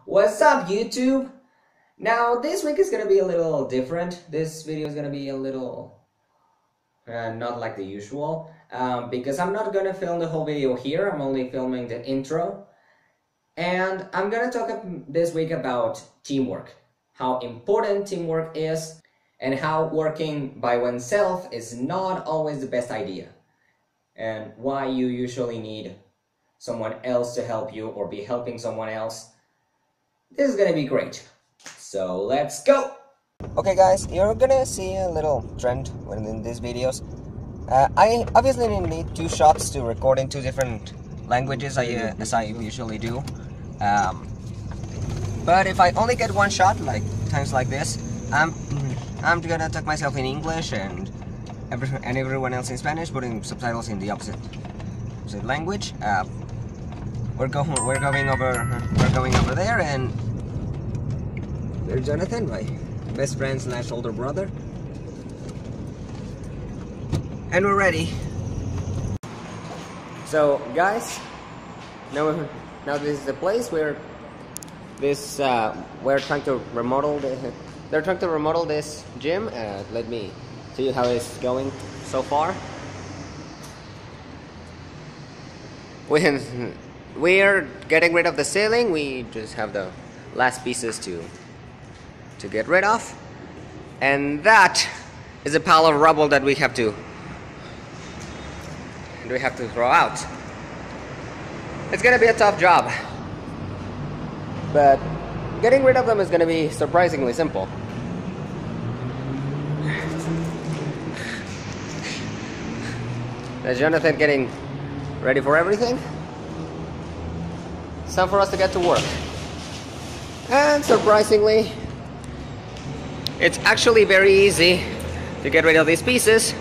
What's up, YouTube? Now, this week is gonna be a little different. This video is gonna be a little not like the usual because I'm not gonna film the whole video here. I'm only filming the intro, and I'm gonna talk this week about teamwork, how important teamwork is, and how working by oneself is not always the best idea, and why you usually need someone else to help you or be helping someone else. This is gonna be great. So let's go! Okay guys, you're gonna see a little trend in these videos. I obviously need 2 shots to record in 2 different languages as I usually do. But if I only get 1 shot, like times like this, I'm gonna talk myself in English and everyone else in Spanish, putting subtitles in the opposite language. We're going over there, and there's Jonathan, my best friend / older brother, and we're ready. So guys, now this is the place where we're trying to remodel they're trying to remodel this gym. Let me tell you how it's going so far. We're getting rid of the ceiling. We just have the last pieces to get rid of, and that is a pile of rubble that we have to throw out. It's gonna be a tough job, but getting rid of them is gonna be surprisingly simple. Is Jonathan getting ready for everything? It's time for us to get to work. And surprisingly, it's actually very easy to get rid of these pieces.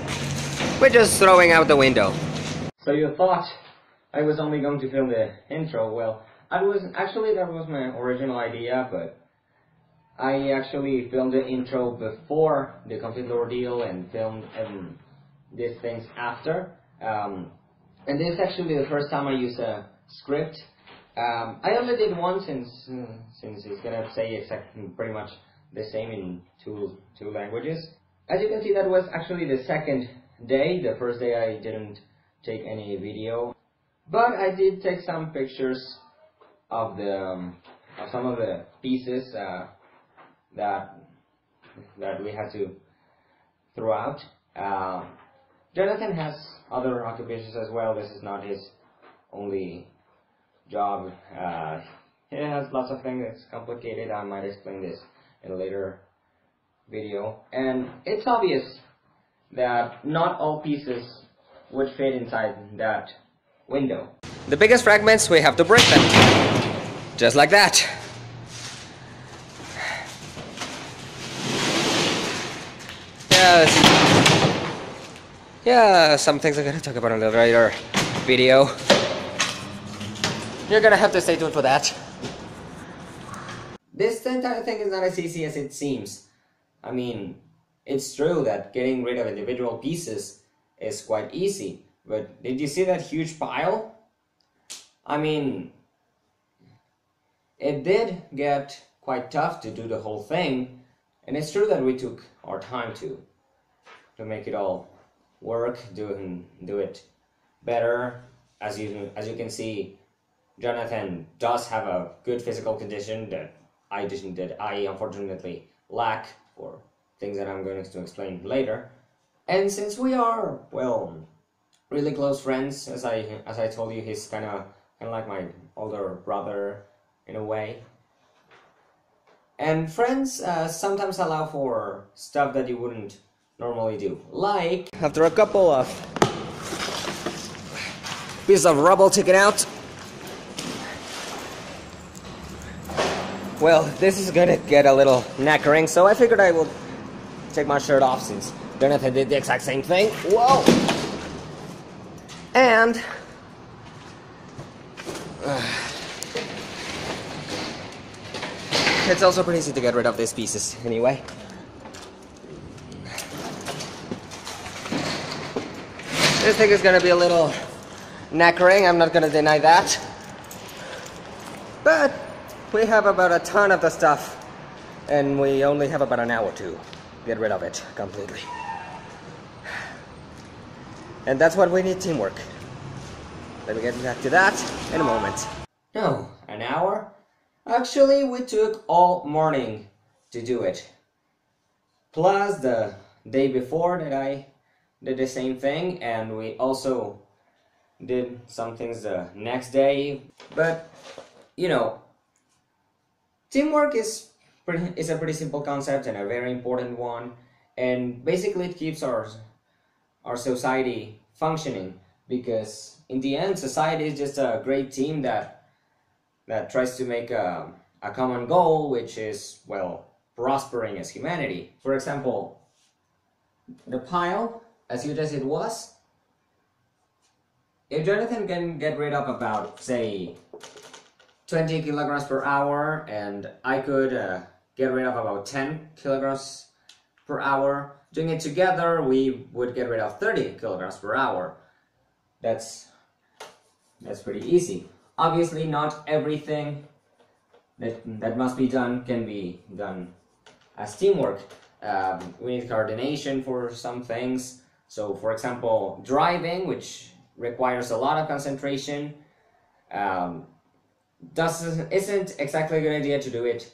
We're just throwing out the window. So you thought I was only going to film the intro? Well, that was my original idea, but I actually filmed the intro before the complete ordeal and filmed these things after. And this is actually the first time I use a script. I only did one since it's gonna say pretty much the same in two languages. As you can see, that was actually the second day. The first day I didn't take any video, but I did take some pictures of some of the pieces that we had to throw out. Jonathan has other occupations as well. This is not his only job. He has lots of things that's complicated. I might explain this in a later video. And it's obvious that not all pieces would fit inside that window. The biggest fragments, we have to break them. Just like that. Yeah, some things I'm gonna talk about in the later video. You're gonna have to stay tuned for that. This entire thing is not as easy as it seems. I mean, it's true that getting rid of individual pieces is quite easy, but did you see that huge pile? I mean, it did get quite tough to do the whole thing, and it's true that we took our time to make it all work, do it better. As you can see, Jonathan does have a good physical condition that I unfortunately lack, for things that I'm going to explain later. And since we are, well, really close friends, as I told you, he's kind of like my older brother in a way. And friends sometimes allow for stuff that you wouldn't normally do. Like, after a couple of pieces of rubble taken out, well, this is gonna get a little knackering, so I figured I will take my shirt off since Jonathan did the exact same thing. Whoa! And it's also pretty easy to get rid of these pieces anyway. This thing is gonna be a little knackering, I'm not gonna deny that. But we have about a ton of the stuff, and we only have about an hour to get rid of it completely. And that's what we need, teamwork. Let me get back to that in a moment. No, an hour? Actually, we took all morning to do it. Plus the day before that I did the same thing, and we also did some things the next day. But, you know, teamwork is a pretty simple concept and a very important one, and basically it keeps our society functioning, because in the end society is just a great team that tries to make a common goal, which is, well, prospering as humanity. For example, the pile, as huge as it was, if Jonathan can get rid of about, say, 20 kilograms per hour, and I could get rid of about 10 kilograms per hour, doing it together, we would get rid of 30 kilograms per hour. That's pretty easy. Obviously, not everything that must be done can be done as teamwork. We need coordination for some things. So, for example, driving, which requires a lot of concentration, isn't exactly a good idea to do it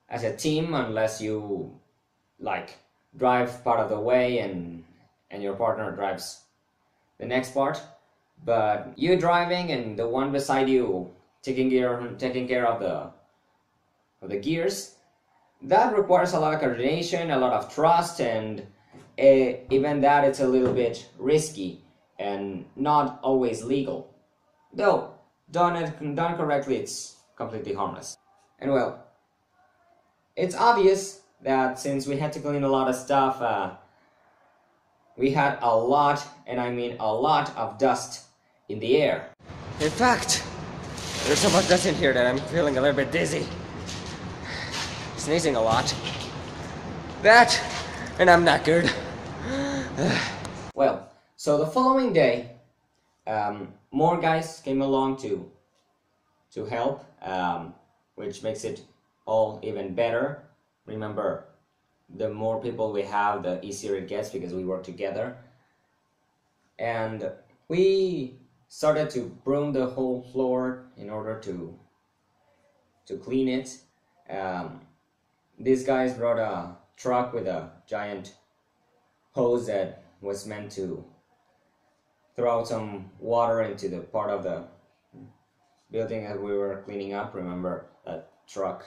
as a team unless you like drive part of the way and your partner drives the next part. But you driving and the one beside you taking care of the gears, that requires a lot of coordination, a lot of trust, and even that it's a little bit risky and not always legal. Though done correctly, it's completely harmless. And well, it's obvious that since we had to clean a lot of stuff, we had a lot, and I mean a lot, of dust in the air. In fact, there's so much dust in here that I'm feeling a little bit dizzy. Sneezing a lot. That, and I'm not good. Well, so the following day, more guys came along to help, which makes it all even better. Remember, the more people we have, the easier it gets because we work together. And we started to broom the whole floor in order to clean it. These guys brought a truck with a giant hose that was meant to throw out some water into the part of the building that we were cleaning up. Remember that truck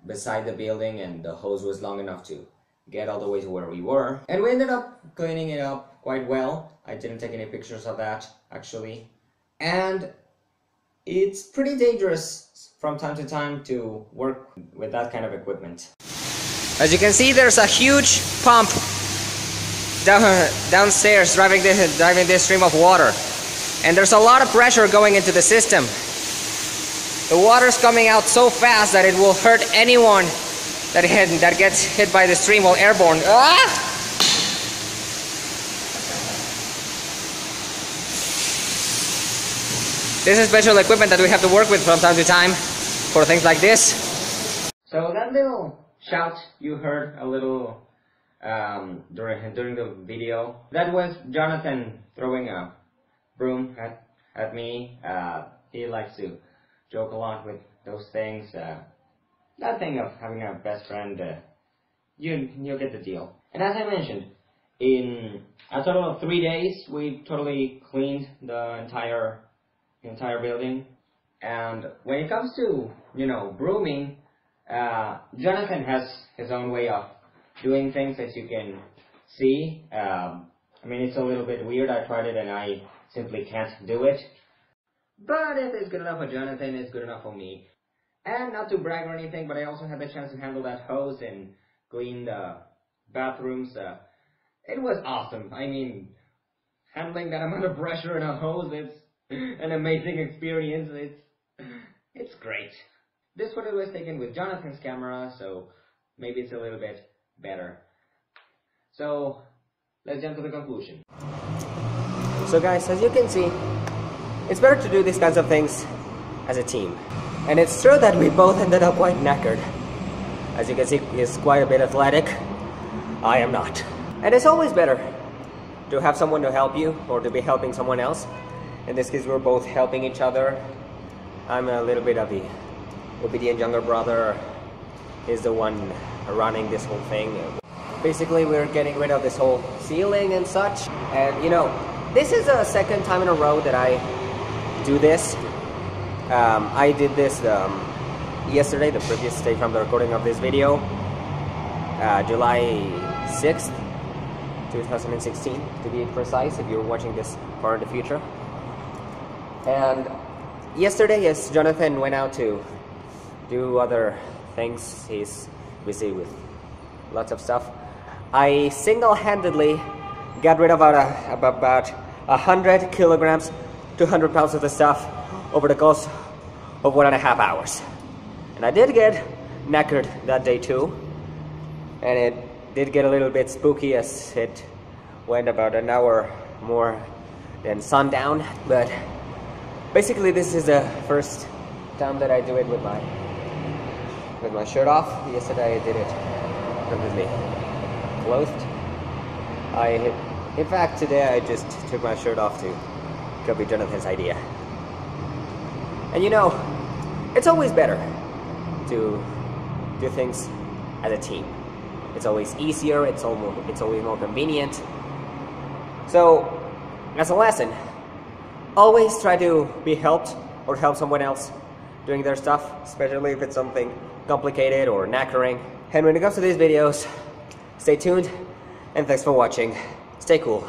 beside the building, and the hose was long enough to get all the way to where we were. And we ended up cleaning it up quite well. I didn't take any pictures of that, actually. And it's pretty dangerous from time to time to work with that kind of equipment. As you can see, there's a huge pump downstairs driving this stream of water. And there's a lot of pressure going into the system. The water's coming out so fast that it will hurt anyone that gets hit by the stream while airborne. Ah! This is special equipment that we have to work with from time to time for things like this. So that little shout you heard a little during the video, that was Jonathan throwing a broom at me. He likes to joke a lot with those things. That thing of having a best friend, you'll get the deal. And as I mentioned, in a total of 3 days, we totally cleaned the entire building. And when it comes to, brooming, Jonathan has his own way of doing things, as you can see. I mean, it's a little bit weird. I tried it and I simply can't do it. But if it's good enough for Jonathan, it's good enough for me. And not to brag or anything, but I also had the chance to handle that hose and clean the bathrooms. It was awesome. I mean, handling that amount of pressure in a hose, it's an amazing experience. It's great. This photo was taken with Jonathan's camera, so maybe it's a little bit better. So let's jump to the conclusion. So guys, as you can see, it's better to do these kinds of things as a team. And it's true that we both ended up quite knackered. As you can see, he's quite a bit athletic. I am not. And it's always better to have someone to help you or to be helping someone else. In this case, we're both helping each other. I'm a little bit of the obedient younger brother. He's the one running this whole thing. Basically, we're getting rid of this whole ceiling and such. And you know, this is the second time in a row that I do this. I did this yesterday, the previous day from the recording of this video, July 6th, 2016 to be precise, if you're watching this far in the future. And yesterday, as Jonathan went out to do other things, he's busy with lots of stuff, I single-handedly got rid of about 100 kilograms, 200 pounds of the stuff over the course of 1.5 hours. And I did get knackered that day too, and it did get a little bit spooky as it went about an hour more than sundown. But basically, this is the first time that I do it with my shirt off. Yesterday I did it completely clothed. In fact, today I just took my shirt off to copy Jonathan's idea. And you know, it's always better to do things as a team. It's always easier, it's always more convenient. So, as a lesson, always try to be helped or help someone else doing their stuff, especially if it's something complicated or knackering. And when it comes to these videos, stay tuned, and thanks for watching. Stay cool.